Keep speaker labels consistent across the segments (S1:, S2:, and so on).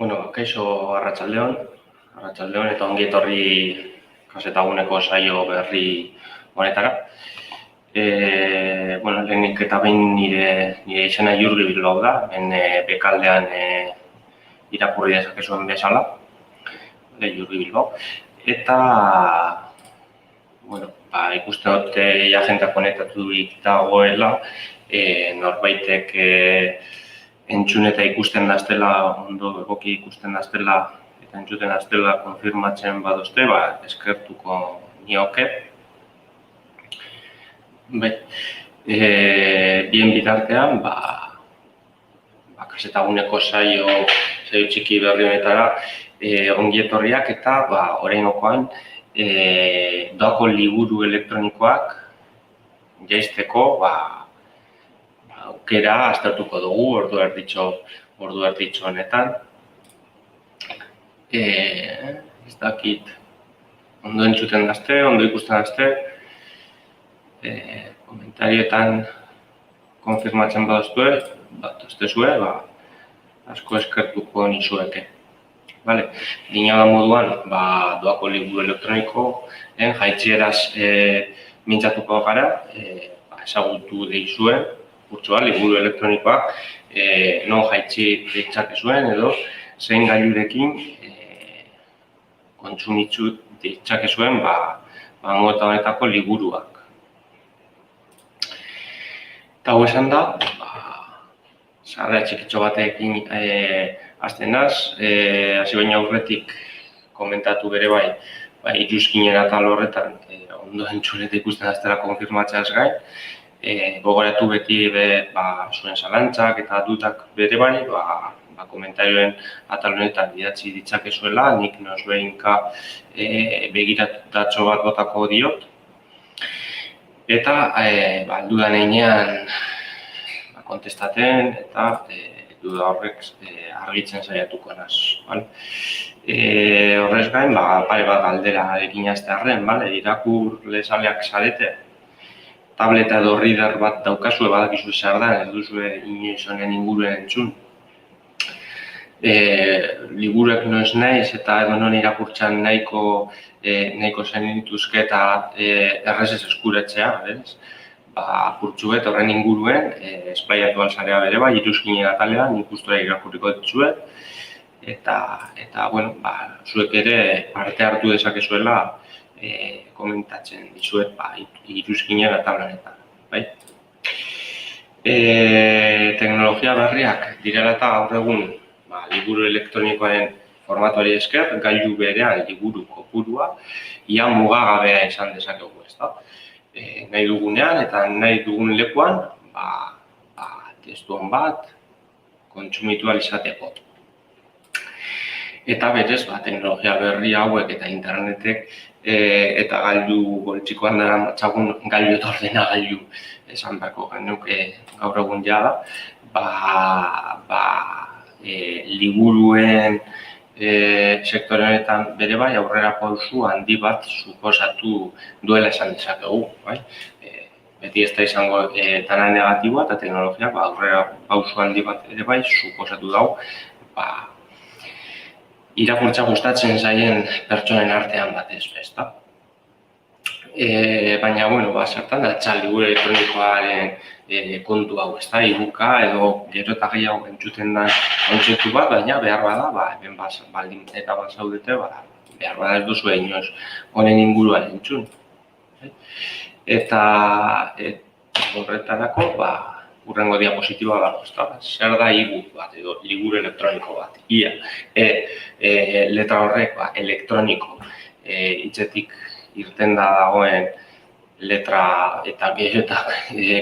S1: Kaixo arratsaldeon eta ongi etorri Kazetaguneko saio berri honetara. Lehenik eta behin nire izena Jurgi Bilbao da, bekaldean irakurri dezakezuen bezala, Jurgi Bilbao. Eta, ikusten dut jendea konektaturik dagoela, norbaitek entzun eta ikusten daztela, ondo egoki ikusten daztela eta entzuten daztela konfirmatzen badozte, eskertuko nioke. Bien bitartean, Kazetaguneko saio txiki berri honetara ongi etorriak eta oraingokoan doako liburu elektronikoak jaisteko aukera aztertuko dugu ordu erditxo honetan. Ez dakit ondo entzuten dazte, ondo ikusten dazte, komentarioetan konfirmatzen badoztezue, asko eskertuko nizueke. Dina moduan, doako liburu elektronikoen jaitsieraz mintzatuko gara, ezagutu deizuen, liburu elektronikoak non jaitsi ditzakezuen edo zein gailurekin kontsumitzu ditzakezuen mota honetako liburuak. Eta hau esan da, sarrera txikitxo batekin hasten naz, hasi baina aurretik komentatu bere iruzkinen atal horretan ondo entzun eta ikusten daztela konfirmatzeaz gain, gogoratu beti zuen zalantzak eta dudak bere komentarioen atal honetan idatzi ditzakezuela, nik nosbehinka begiratatxo bat botako diot. Eta dudan heinean kontestaten eta duda horrek argitzen saiatuko naz. Horrez gain, pare bat galdera egin aztearren, irakurlezaleak zarete, tableta edo reader bat daukazue badakizu zer da, ez duzue inoiz honen inguruen entzun. Liburuek noiz naiz eta edo non irakurtzen nahiko zen dituzke eta errezez eskuratzea, kurtsu bet horren inguruen, esplaiatu alzarea bere iruzkinen atalean, nik ustura irakurriko ditzuet, eta zuek ere parte hartu dezakezuela komentatzen dizuet iruzkinen atal honetan. Teknologia berriak direla eta gaur egun liburu elektronikoaren formatuari esker, gailu berean liburu kopurua ia mugagabea izan dezakegu. Nahi dugunean eta nahi dugun lekuan testuan bat kontsumitu ahal izateko. Eta berez, teknologia berri hauek eta internetek eta gailu goltsikoan dara matxagun gailu eta ordenagailu esan beharko genuke gaur egun jada, liburuen sektore honetan bere aurrera pausu handi bat suposatu duela esan dezakegu. Beti ez da izango dana negatiboa eta teknologiak aurrera pausu handi bat ere suposatu dau irakurtza gustatzen zaien pertsonen artean batez bezta. Baina, zertan da liburu elektronikoaren kontu hau, e-booka edo gero eta gehiago entzuten da kontzeptu bat, baina behar bada, hemen baldin eta bazaudete, behar bada ez duzu inoz honen inguruan entzun. Eta horretarako, hurrengo diapositiba dago, zer da e-book bat edo liburu elektroniko bat. Ia, letra horrek elektroniko hitzetik irten da dagoen letra eta gero eta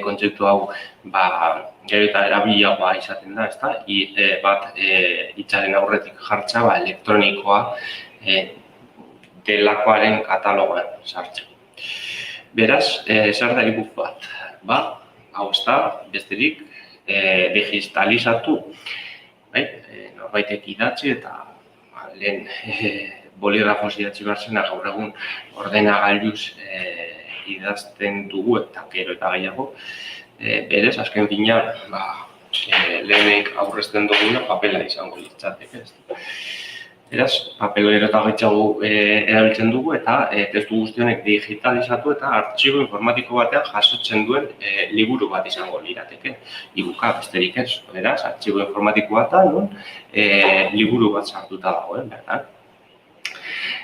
S1: kontzeptu hau gero eta erabiliagoa izaten da, bat hitzaren aurretik jartza elektronikoa delakoaren katalogoan sartzeko. Beraz, zer da e-book bat? Hau ez da, besterik digitalizatu, norbaitek idatzi eta lehen boligrafoz idatzi behar zena gaur egun ordenagailuz idazten dugu eta gero eta gehiago. Berez, azken finean, lehenek aurrezten duguna papela izango litzateke. Beraz, papel gero eta gehiago erabiltzen dugu eta testu guzti honek digitalizatu eta artxibo informatiko batean jasotzen duen liburu bat izango lirateke. Ibuka besterik ez. Beraz, artxibo informatiko batean liburu bat sartuta dagoen, bertan.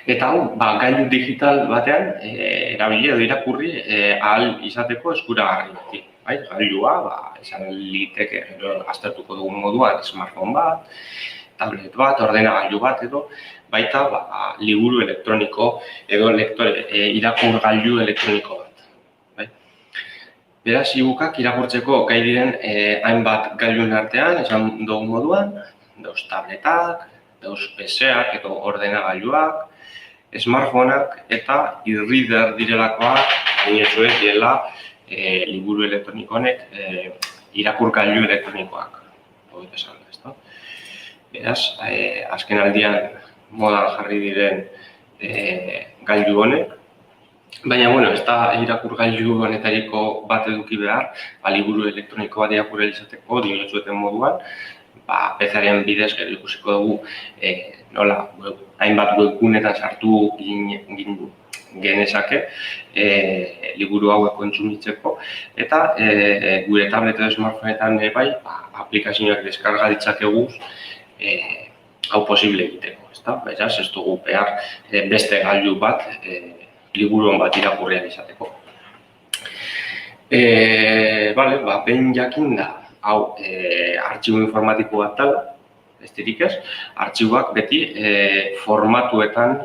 S1: Eta hau, gailu digital batean erabili edo irakurri ahal izateko eskuragarri beti. Gailua, izan liteke aztertuko dugun moduan smartphone bat, tablet bat, ordenagailu bat edo, baita liburu elektroniko edo irakurgailu elektroniko bat. Beraz, ibukak irakurtzeko gai diren hainbat gailuen artean, esan dugun moduan, dauz tabletak, dauz PC-ak edo ordenagailuak, smartphoneak eta e-reader direlakoak, gainetxoek direla liburu elektroniko honek irakurgailu elektronikoak. Beraz, azken aldian modan jarri diren gailu honek, baina, ez da irakurgailu honetariko bat eduki behar, liburu elektroniko bat irakurri izateko, dinotzueten moduan, PC-aren bidez gero ikusiko dugu nola, hainbat webgunetan sartu genezake liburu hauek kontsumitzeko eta gure tablet edo smartphoneetan bai aplikazioak deskarga ditzakegu hau posible egiteko, beraz ez dugu behar beste gailu bat liburu bat irakurrian izateko. Behin jakinda hau artxibo informatiko bat dela, besterik ez, artxiboak beti formatuetan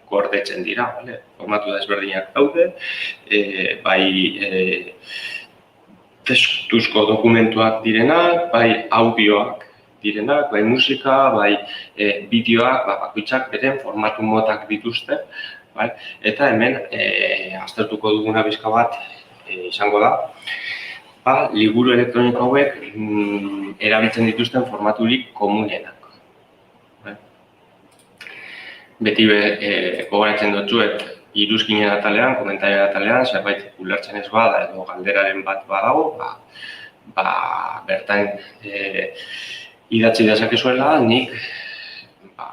S1: gordetzen dira, formatu desberdinak daude, bai testuzko dokumentuak direnak, bai audioak direnak, bai musika, bai bideoak, bakoitzak beren formatu motak dituzte, eta hemen aztertuko duguna bizka bat izango da, liburu elektroniko hauek erabiltzen dituzten formaturik komunenak. Beti gogoratzen dutzuet iruzkinen atalean, komentarien atalean, zerbait ulertzen ez bada edo galderaren bat badago, bertan idatzi dezakezuela, nik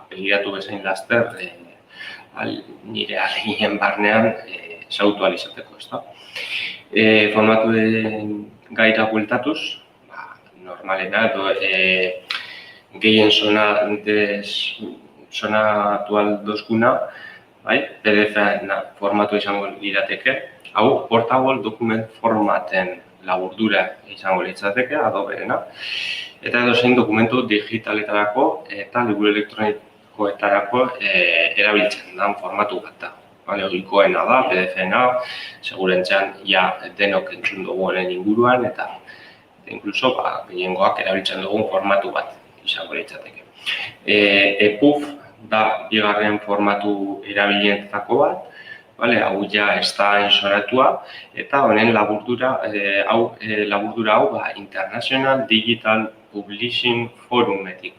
S1: begiratu bezain laster nire aleginen barnean ezagutu ahal izateko. Formatu gaira bueltatuz, normalena edo gehien sonatu aldozkuna, PDF formatu izango lirateke, hau portable document formaten laburdura izango litzateke, Adoberena, eta edozein dokumentu digitaletarako eta liburu elektronikoetarako erabiltzen den formatu bat da. Ohikoena da, PDF-ena, segurentzean denok entzun dugu honen inguruan eta inkluso gehiengoak erabiltzen dugun formatu bat izango litzateke. EPUB da bigarren formatu erabilienetako bat, hau ez da ensoratua eta honen laburdura hau International Digital Publishing Forumetik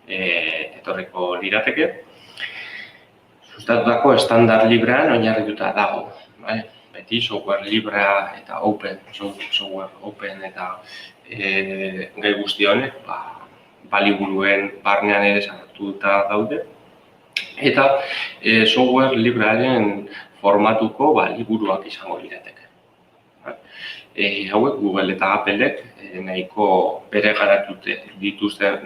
S1: etorriko lirateke. Sustatutako estandar librean oinarrituta dago. Beti software librea eta software open eta gai guzti honek liburuen barnean ere sartuta daude. Eta software librearen formatuko liburuak izango lirateke. Hauek Google eta Applek nahiko bere garatu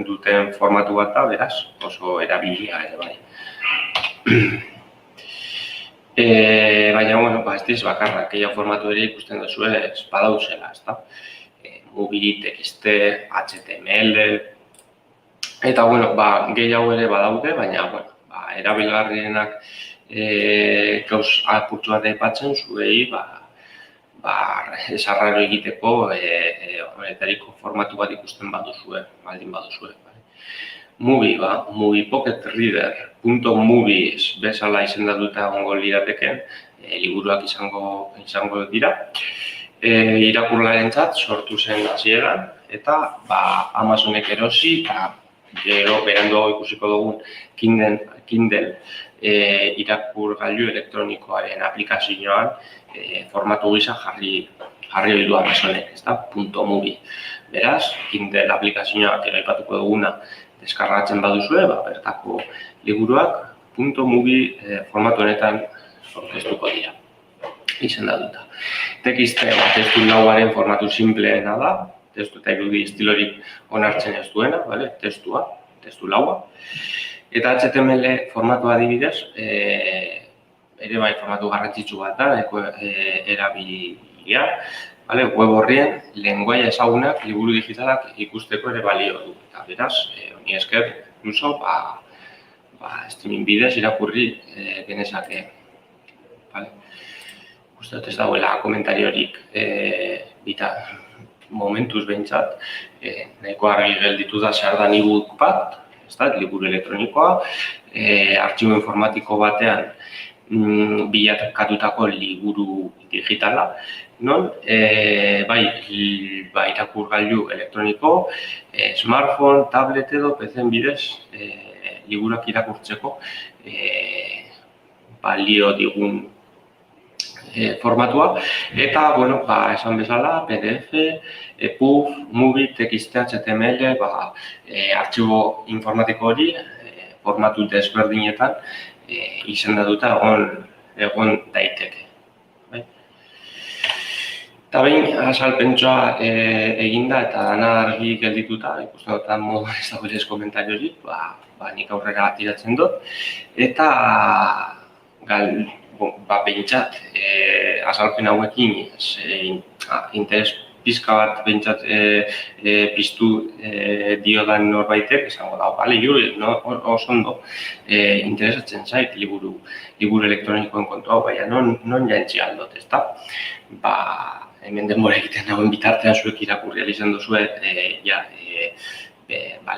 S1: duten formatu bat da, beraz, oso erabilia ere bai. Baina, ez diz bakarrak, gehiago formatu ere ikusten duzue badauzela, ezta? Movie, TXT, HTML, eta, gehiago ere badaude, baina, erabilgarrienak gauz apurtu bat aipatzen zuei, esarraro egiteko honetariko formatu bat ikusten baldin baduzue. Movie Pocket Reader .movies bezala izendatuta egongo lirateken liburuak izango dira. Irakurlarentzat sortu zen hasieran eta Amazonek erosi eta gero beranduago ikusiko dugun Kindle irakurgailu elektronikoaren aplikazioan formatu gisa jarri ohi du Amazonek, .movie. Beraz, Kindle aplikazioa aipatuko duguna deskargatzen baduzue, bertako liburuak .movie formatu honetan aurkeztuko dira. Izendatuta. Tekiste testu lauaren formatu simpleena da, testu eta irudi estilorik onartzen ez duena, testu laua. Eta HTML formatu adibidez, ere bai formatu garrantzitsu bat da, erabilia, web horrien lenguaia ezagunak liburu digitalak ikusteko ere balio du. Eta beraz, honi esker, incluso, streaming bidez irakurri genezake. Uste dut ez dagoela komentariorik momentuz behintzat, nahiko argi gelditu da zer da e-book bat, liburu elektronikoa, artxibo informatiko batean bilakatutako liburu digitala, non irakurgailu elektroniko, smartphone, tablet edo PC-en bidez liburuak irakurtzeko balio digun formatua, eta, esan bezala, PDF, EPUB, MOVI, TXT, HTML, artxibo informatiko hori, formatu desberdinetan, izendatuta egon daiteke. Eta behin, azalpentsua eginda eta dana argi geldituta, ikusten dutan modu ez dagoelez komentariorik, nik aurrera tiratzen dut, eta behintzat, azalpen hauekin interes pizka bat behintzat piztu diodan norbaitek, esango da, oso ondo interesatzen zait liburu elektronikoen kontu hau, baina non jantzi aldot, ezta? Hemen denbora egiten dagoen bitartean zuek irakurri izan duzue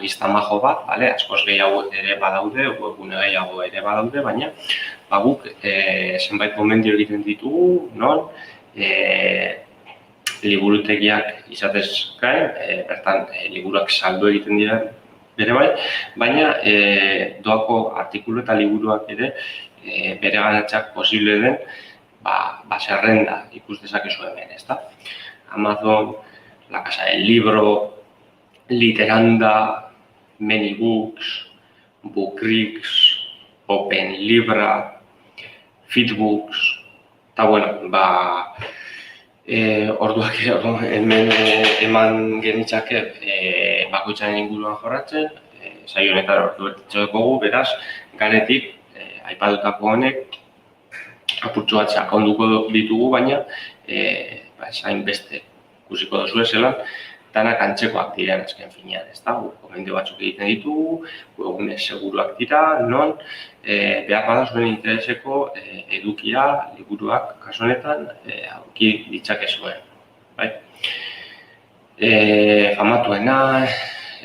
S1: lista majo bat, askoz gehiago ere badaude, webgune gehiago ere badaude, baina guk zenbait gomendio egiten ditugu, non liburutegiak izatez gain, bertan liburuak saldu egiten dira bere bai, baina doako artikulu eta liburuak ere bere ganatzak posible den zerrenda ikus dezakezu hemen, ezta? Amazon, La Casa del Libro, Literanda, Manybooks, Bookrix, OpenLibra, Feedbooks, eta orduak hemen eman genitzake bakoitzaren inguruan jorratzen, saio honetan ordu bertitxo beraz, ganetik, aipatutako honek, apurtxo bat sakonduko ditugu, baina zain beste ikusiko duzu ezelan, danak antzekoak diren azken finean, ezta? Gomendio batzuk egiten ditugu, webgune seguruak dira, non behar bada zuen intereseko edukia, liburuak, kasu honetan, aurki ditzakezuen. Famatuena,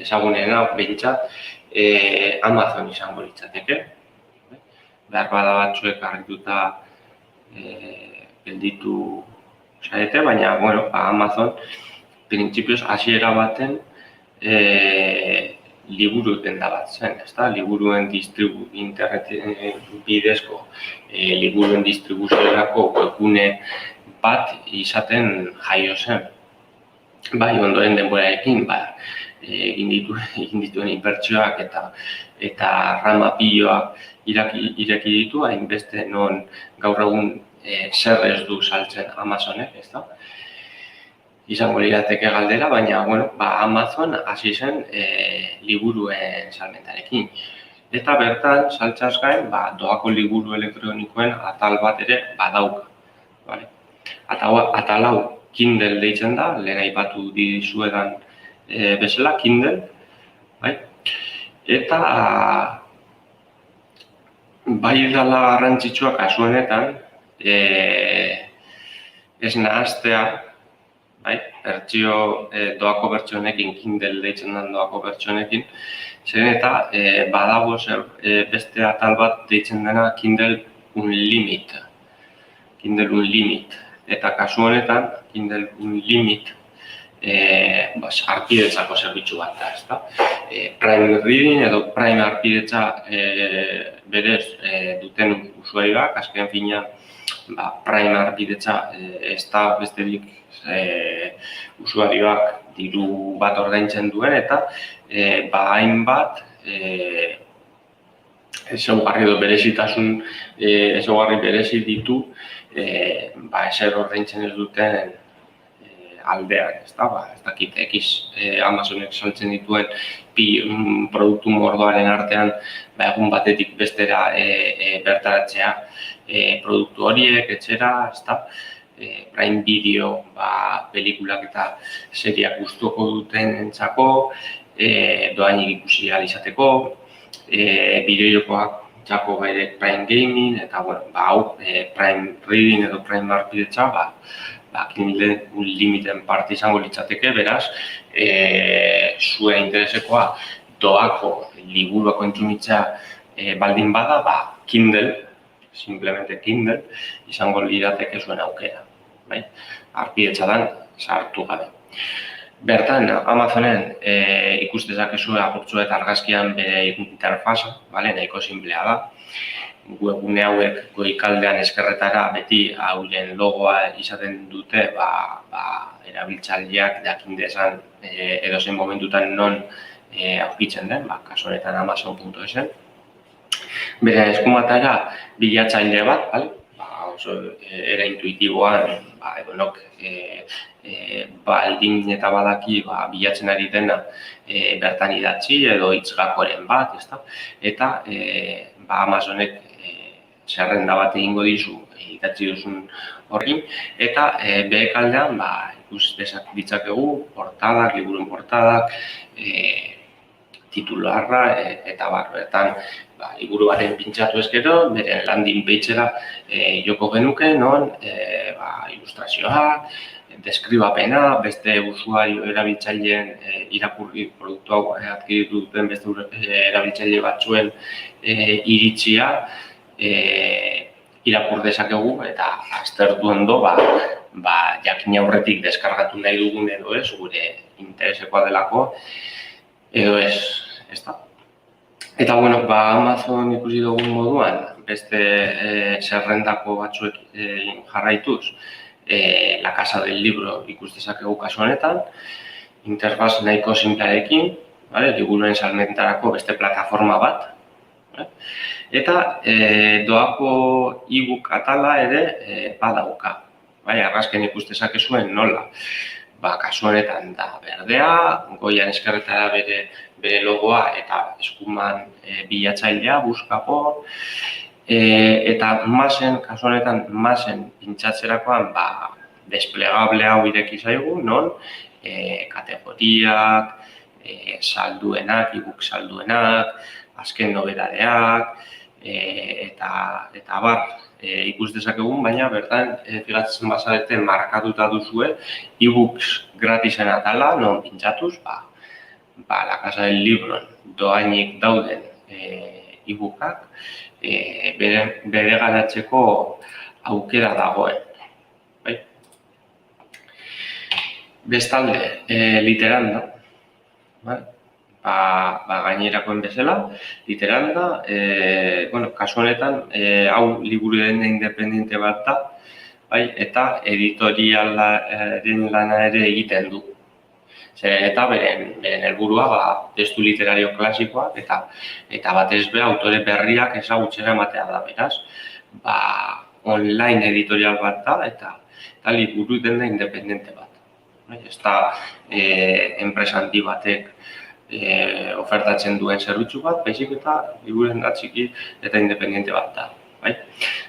S1: ezagunena, behintzat, Amazon izango litzateke. Behar bada batzuek argituta gelditu zarete, baina, Amazon printzipioz hasiera baten liburu denda bat zen, ezta? Liburuen internet bidezko liburuen distribuziorako webgune bat izaten jaio zen. Ondoren denborarekin, egin dituen inbertsioak eta rama piloak ireki ditu, hainbeste non gaur egun zer ez du saltzen Amazonek, ezta? Izango lirateke galdera, baina Amazon hasi zen liburuen salmentarekin. Eta bertan, saltzaz gain, doako liburu elektronikoen atal bat ere badauka. Atal hau Kindle deitzen da, lehen aipatu dizuedan bezala, Kindle. Eta bai dela garrantzitsua kasu honetan, ez nahaztea, doako bertsionekin, Kindle deitzen den doako bertsionekin, zeren eta badago beste atal bat deitzen dena Kindle Unlimited. Kindle Unlimited. Eta kasu honetan, Kindle Unlimited harpidetzako zerbitzu bat da, ezta? Prime Reading edo Prime harpidetza berez duten usuarioak, azken finean Prime harpidetza ez da besterik usuarioak diru bat ordaintzen duen eta hainbat ezaugarri edo berezitasun ezaugarri berezi ditu ezer ordaintzen ez duten aldean, ezta? Ez dakit, Amazonek saltzen dituen produktu mordoaren artean egun batetik bestera bertaratzea produktu horiek, etxera, ezta? Prime Video, pelikulak eta seriak gustuko duten entzako, doainik ikusi ahal izateko, bideojokoak txako bere Prime Gaming, eta Prime Reading edo Prime harpidetza, limiten parte izango litzateke, beraz, zuen interesekoa doako liburuak kontsumitzea baldin bada, Kindle, simplemente Kindle, izango lirateke zuen aukera. Harpidetzadan sartu gabe. Bertan, Amazonen ikus dezakezue agurtzu eta argazkian bere interfaza, nahiko sinplea da. Webgune hauek goikaldean eskerretara beti hauen logoa izaten dute erabiltzaileak jakin dezan edozein momentutan non aurkitzen den, kasu honetan Amazon.esen. Bere eskumatara bilatzaile bat, oso era intuitiboan, edonok baldin eta badaki bilatzen ari dena bertan idatzi edo hitz-gakoren bat, eta Amazonek zerrenda bat egingo dizu idatzi duzun horrekin, eta behekaldean ikus ditzakegu portadak, liburuen portadak, titularra eta bertan liburu baten pintsatu ezkero, bere landing pagera joko genuke, non ilustrazioa, deskribapena, beste usuario erabiltzaileen irakurri produktu hau adkiritu duten beste erabiltzaile batzuen iritzia irakur dezakegu eta aztertu ondo jakin aurretik deskargatu nahi dugun edo ez, gure interesekoa delako edo ez, ezta. Eta, Amazon ikusi dugun moduan, beste zerrendako batzuek jarraituz, La Casa del Libro ikus dezakegu kasu honetan, interfaz nahiko simplearekin, liburuen salmentarako beste plataforma bat, eta doako e-book atala ere badauka. Argazken ikus dezakezuen nola. Kasu honetan da berdea, goian eskerretara bere logoa eta eskuman bilatzailea, buskako, eta kasu honetan masen pintsatzerakoan desplegable hau ireki zaigu, non kategoriak, salduenak, e-book salduenak, azken nobedadeak, eta ikus dezakegun, baina bertan fijatzen bazarete markatuta duzue e-books gratisen atala, non pintsatuz, La Casa del Libro doainik dauden e-bookak bere garatzeko aukera dagoen. Bestalde, Literanda, gainerakoen bezala, Literanda, kasu honetan, hau liburuen independente bat da, eta editorialaren lana ere egiten du. Eta beren helburua testu literario klasikoak eta batez be autore berriak ezagutzera ematea da, beraz. Online editorial bat da eta liburu denda independente bat. Ez da enpresa handi batek ofertatzen duen zerbitzu bat, baizik eta liburuen txiki eta independente bat da.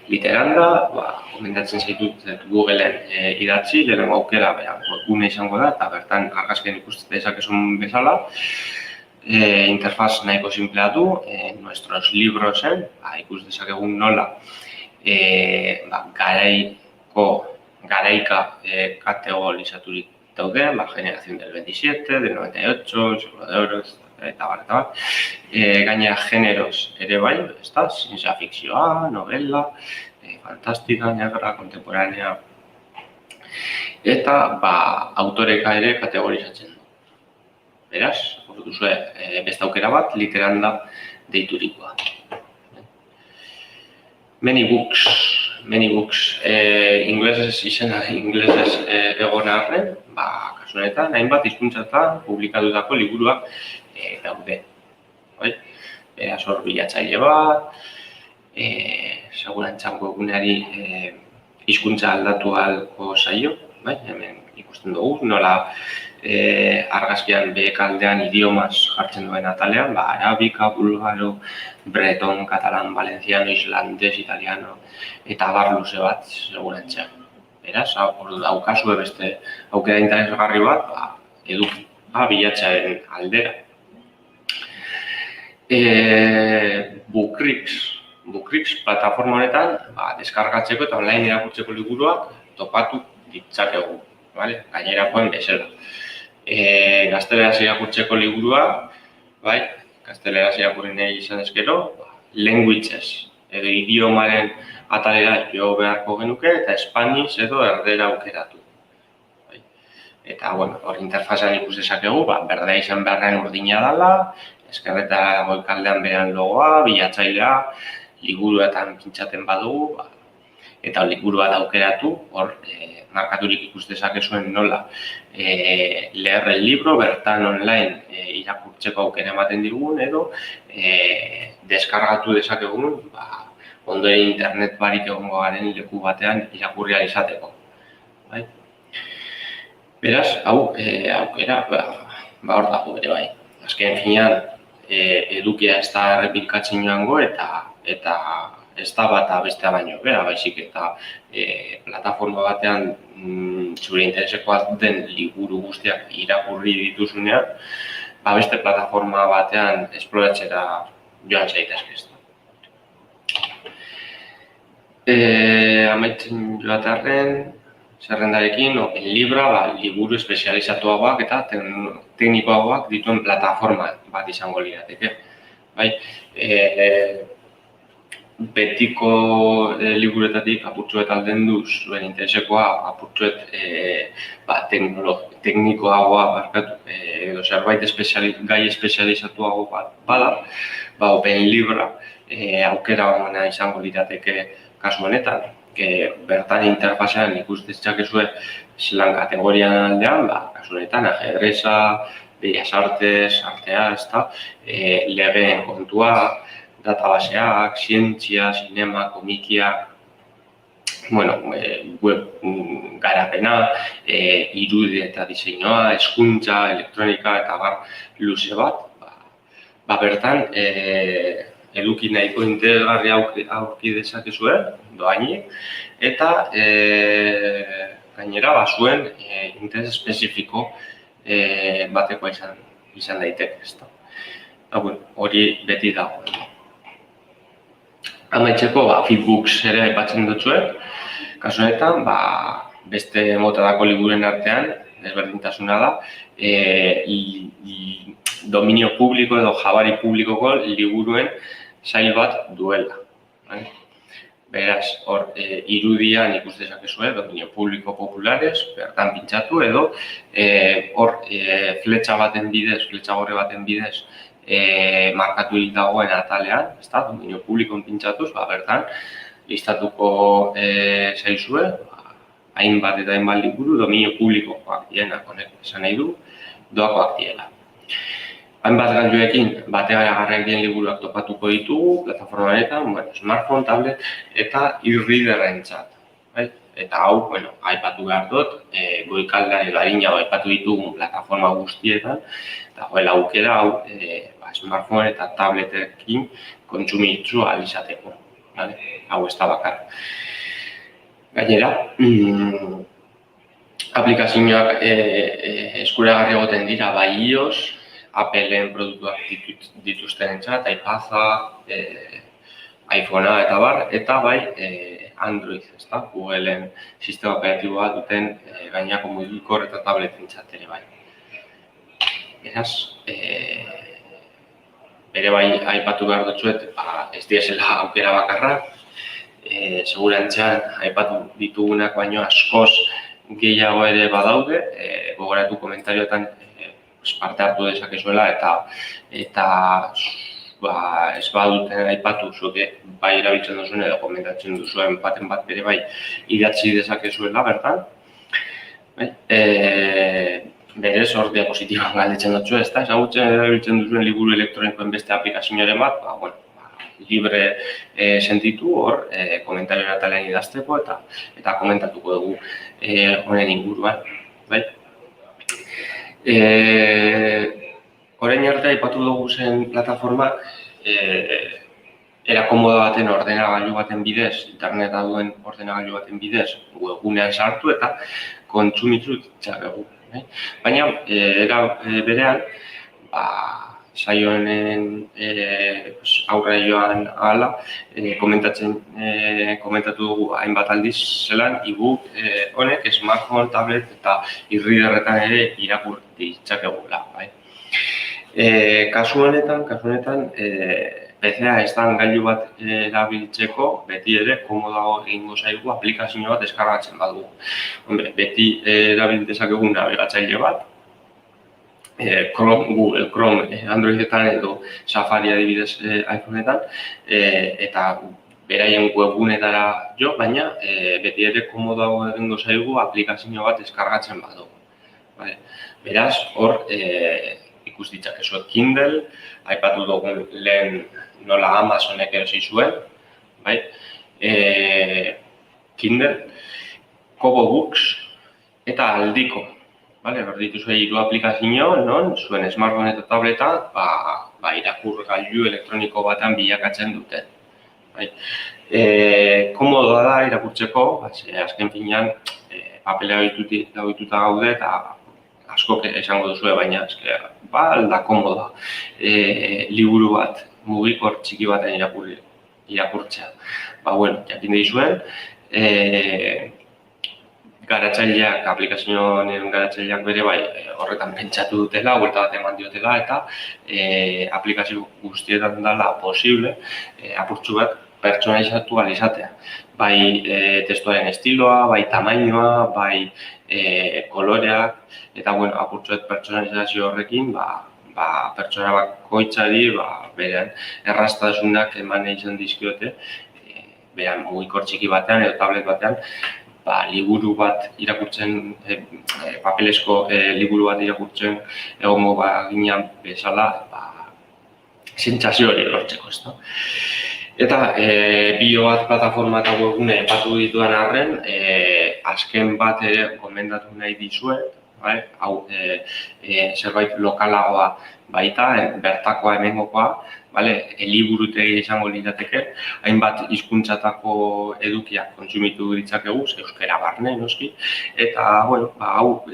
S1: Literanda, gomendatzen zaitut Googleen idatzi, lehenengo aukera webgune izango da, eta bertan argazken ikusten dezakezun bezala. Interfaz nahiko simplea du, nuestros librosen, ikus dezakegun nola garaika kategorizaturik daude, generación del 27, del 98, siglo de oro, eta bar. Gainera generos ere bai, zientzia fikzioa, novela, fantástica, negra, contemporánea, Eta autoreka ere kategorizatzen du. Beraz, hor duzue beste aukera bat, literanda deiturikoa. Many books, inglesez izena, inglesez egon arren, kasu honetan, hainbat hizkuntzatan publikatutako liburuak daude. Beraz, hor bilatzaile bat, segurantzako egunari hizkuntza aldatu ahalko zaio, hemen ikusten dugu, nola argazkian behekaldean idiomas jartzen duen atalean, arabika, bulgaro, breton, katalan, valenciano, islandés, italiano, eta abar luze bat segurantzea. Beraz, hor daukazue beste aukera interesgarri bat, eduki, bilatzaen aldera. Bookrix plataforma honetan, deskargatzeko eta online irakurtzeko liburuak topatu ditzakegu, gainerakoen bezala. Gazteleraz irakurtzeko liburua, gazteleraz irakurri nahi izan ezkero, languages, edo idiomaren atalera jo beharko genuke, eta Spanish edo erdera aukeratu. Eta, hor interfazean ikus dezakegu, berdea izan beharren urdina dela, eskerreta goikaldean berean logoa, bilatzailea, liburuetan pintxaten badugu, eta liburu bat aukeratu, hor markaturik ikus dezakezuen nola leer el libro, bertan online irakurtzeko aukera ematen digun, edo deskargatu dezakegun ondoren internet barik egongo garen leku batean irakurri ahal izateko. Beraz, hau aukera hor dago bere bai. Azken finean, edukia ez da errepikatzen joango eta ez da bata bestea baino bera, baizik eta plataforma batean zure interesekoa den liburu guztiak irakurri dituzunean, beste plataforma batean esploratzera joan zaitezke. Amaitzen joatarren, zerrendarekin, OpenLibra, liburu espezializatuagoak eta teknikoagoak dituen plataforma bat izango lirateke. Betiko liburuetatik apurtzuet aldendu zuen interesekoa apurtzuet teknikoagoa barkatu edo zerbait gai espezializatuago bat bada, OpenLibra aukera ona izango lirateke kasu honetan, bertan interfazean ikus dezakezue zelan kategorian aldean, kasu honetan ajedreza, bellas artes, artea, legeen kontua, databaseak, zientzia, sinema, komikiak, web garapena, irudi eta diseinua, hezkuntza, elektronika eta bar luze bat. Bertan, eduki nahiko interesgarri aurki dezakezue, doainik, eta gainera zuen interes espezifiko batekoa izan daiteke. Hori beti dago. Amaitzeko, feedbooks ere aipatzen dutzuet. Kasu honetan, beste motadako liburuen artean, desberdintasuna da, dominio publiko edo jabari publikoko liburuen sail bat duela. Beraz, hor, irudian ikus dezakezue, dominio publiko populares, bertan pintxatu edo, hor, fletxa gorri baten bidez, markaturik dagoen atalean, dominio publikoan pintsatuz, bertan, listatuko zaizue, hainbat eta hainbat liburu dominio publikoak dienak, honek esan nahi du, doakoak diela. Hainbat gailuekin bategarriak dien liburuak topatuko ditugu, plataforma honetan, smartphone, tablet eta e-readerrentzat. Eta hau, aipatu behar dut, goikaldean edo harina aipatu ditugun plataforma guztietan, eta aukera hau smartphone eta tabletekin kontsumitzu ahal izateko. Hau ez da bakar. Gainera, aplikazioak eskuragarri egoten dira bai iOS, Appleen produktuak dituztenentzat, iPada, iPhonea eta bar, eta bai Android, Googleen sistema operatiboa duten gainako mugikor eta tabletentzat ere bai. Beraz, bere bai aipatu behar dutzuet, ez diesela aukera bakarra, segurantzean aipatu ditugunak baino askoz gehiago ere badaude, gogoratu komentarioetan parte hartu dezakezuela eta ez baduten aipatu zuke bai erabiltzen duzuen edo komentatzen duzuen baten bat bere bai idatzi dezakezuela bertan. Berez hor diapositiban galdetzen dutzu, ez da? Ezagutzen erabiltzen duzuen liburu elektronikoen beste aplikazioaren bat, libre sentitu hor, komentario atalean idazteko eta komentatuko dugu honen inguruan. Orain arte aipatu dugu zen plataformak era komodo baten ordenagailu baten bidez, interneta duen ordenagailu baten bidez, webgunean sartu eta kontsumitu ditzakegu. Baina era berean, saio honen aurre joan ahala, komentatu dugu hainbat aldiz zelan e-book honek smartphone, tablet eta e-readerretan ere irakur ditzakegula. Kasu honetan, PC-a ez da gailu bat erabiltzeko, beti ere komodago egingo zaigu aplikazio bat deskargatzen badugu. Beti erabil dezakegu nabigatzaile bat, Google Chrome Androidetan edo Safari adibidez iPhoneetan, eta beraien webgunetara jo, baina beti ere komodago egingo zaigu aplikazio bat deskargatzen badugu. Beraz, hor ikus ditzakezu Kindle, aipatu dugun lehen nola Amazonek erosi zuen, Kindle, Kobo Books eta Aldiko. Hor dituzue 3 aplikazio, non zuen smartphone eta tableta irakurgailu elektroniko batean bilakatzen dute. Komodoa da irakurtzeko, azken finean papelea ohituta gaude eta askok esango duzue, baina alda komoda liburu bat mugikor txiki baten irakurtzea. Jakin dizuen, garatzaileak, aplikazioen garatzaileak bere bai horretan pentsatu dutela, buelta bat eman diotela eta aplikazio guztietan dela posible apurtxu bat pertsonalizatu izatea. Bai testuaren estiloa, bai tamainoa, bai koloreak, eta apurtxuet pertsonalizazio horrekin pertsona bakoitzari berean erraztasunak eman izan dizkiote berean mugikor txiki batean edo tablet batean liburu bat irakurtzen, papelezko liburu bat irakurtzen egongo ginean bezala sentsazio hori lortzeko, ez da? Eta bio bat plataforma eta webgune epatu ditudan arren, azken bat ere gomendatu nahi dizuet, hau zerbait lokalagoa baita, bertakoa hemengokoa, liburutegi izango lirateke, hainbat hizkuntzatako edukiak kontsumitu ditzakegu, euskara barne noski, eta hau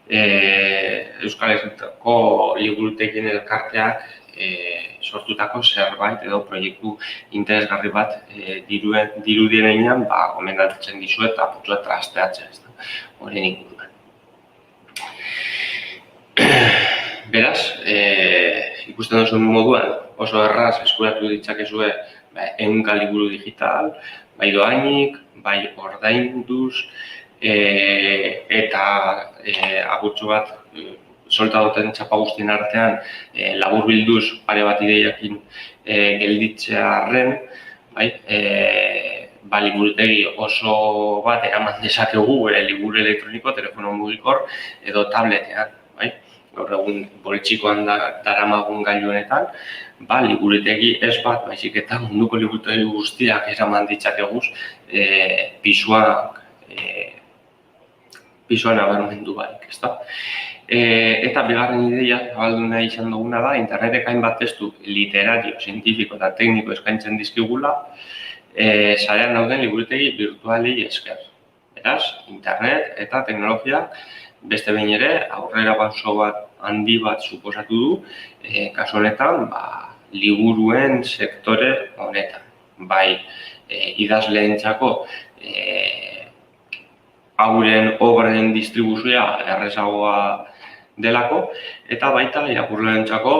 S1: Euskal Herritako liburutegien elkarteak sortutako zerbait edo proiektu interesgarri bat dirudien einean gomendatzen dizuet eta apurtuet trasteatzea horren inguruan. Beraz, ikusten duzun moduan oso erraz eskuratu ditzakezue ehunka liburu digital, bai dohainik, bai ordainduz, eta apurtxo bat solta duten txapa guztien artean laburbilduz pare bat ideiakin gelditzea arren, liburutegi oso bat eraman dezakegu liburu elektroniko, telefono mugikor edo tabletean. Gaur egun poltsikoan daramagun gailu honetan, liburutegi ez bat, baizik eta munduko liburutegi guztiak eraman ditzakeguz pisuan abarmendu barik, ezta? Eta bigarren ideia, zabaldu nahi izan duguna da, internetek hainbat testu literario, zientifiko eta tekniko eskaintzen dizkigula, sarean dauden liburutegi virtualei esker. Beraz, internet eta teknologia beste behin ere, aurrera pauso bat handi bat suposatu du, kasu honetan, liburuen sektore honetan. Bai, idazleentzako hauren obren distribuzioa errezagoa delako, eta baita irakurleentzako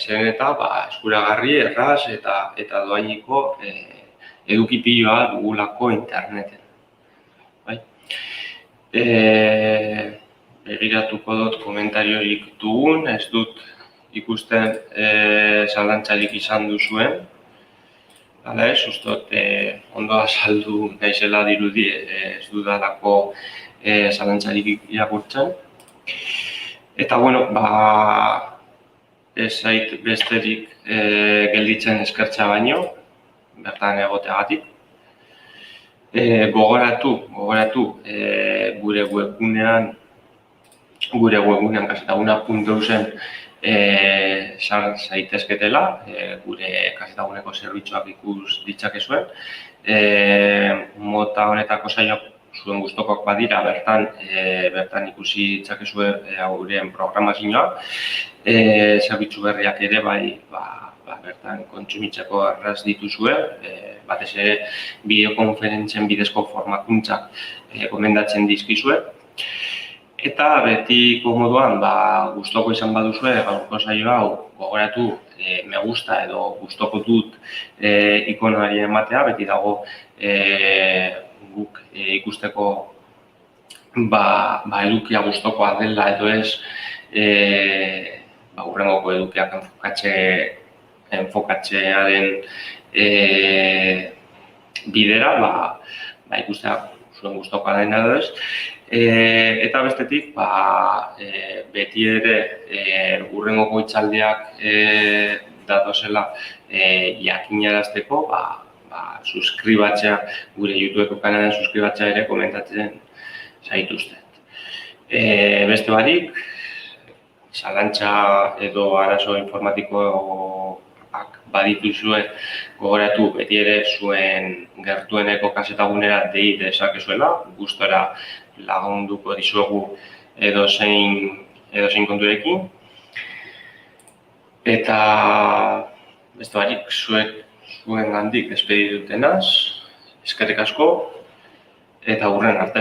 S1: zeren eta eskuragarri, erraz eta doainiko edukipioa dugulako interneten. Begiratuko dut komentariorik dugun, ez dut ikusten zalantzarik izan duzuen. Hala ez, ustot ondo azaldu naizela dirudi ez dudalako zalantzarik irakurtzen. Eta, bueno, ez zait besterik gelditzen eskertza baino, bertan egoteagatik. Gogoratu, gure webgunean kasetaguna.eusen sar zaitezketela, gure kasetaguneko zerbitzuak ikus ditzakezuen. Mota honetako saioak zuen gustokoak badira, bertan ikusi ditzakezue guren programazioa. Zerbitzu berriak ere bertan kontsumitzeko erraz dituzue, batez ere bideokonferentzien bidezko formakuntzak gomendatzen dizkizue. Eta betiko moduan, gustoko izan baduzue, gaurko saio hau gogoratu me gusta edo gustoko dut ikonoari ematea, beti dago guk ikusteko edukia gustokoa dela edo ez hurrengoko edukiak enfokatzearen bidera, ikustea zuen gustokoa dena edo ez. Eta bestetik, beti ere hurrengoko hitzaldiak datozela jakinarazteko, suskribatzea, gure YouTubeko kanalen suskribatzea ere komentatzen zaituztet. Beste barik, zalantza edo arazo informatikoak badituzue gogoratu beti ere zuen gertueneko kasetagunera dei dezakezuela, gustora lagunduko dizuegu edozein konturekin. Eta beste barik, zuengandik despeditu dutenaz, eskerrik asko eta hurren arte.